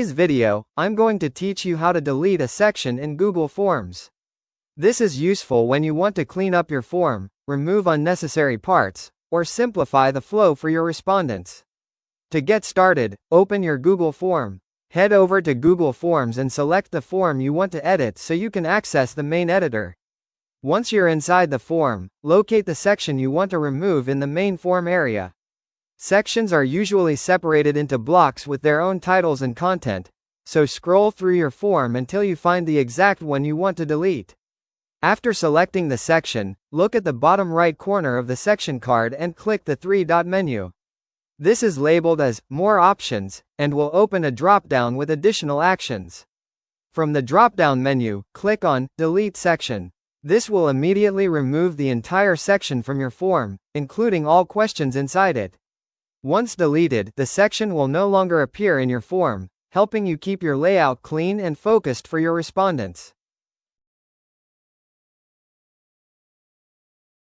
In today's video, I'm going to teach you how to delete a section in Google Forms. This is useful when you want to clean up your form, remove unnecessary parts, or simplify the flow for your respondents. To get started, open your Google form. Head over to Google Forms and select the form you want to edit so you can access the main editor. Once you're inside the form, locate the section you want to remove in the main form area. Sections are usually separated into blocks with their own titles and content, so scroll through your form until you find the exact one you want to delete. After selecting the section, look at the bottom right corner of the section card and click the three-dot menu. This is labeled as More Options, and will open a drop-down with additional actions. From the drop-down menu, click on Delete Section. This will immediately remove the entire section from your form, including all questions inside it. Once deleted, the section will no longer appear in your form, helping you keep your layout clean and focused for your respondents.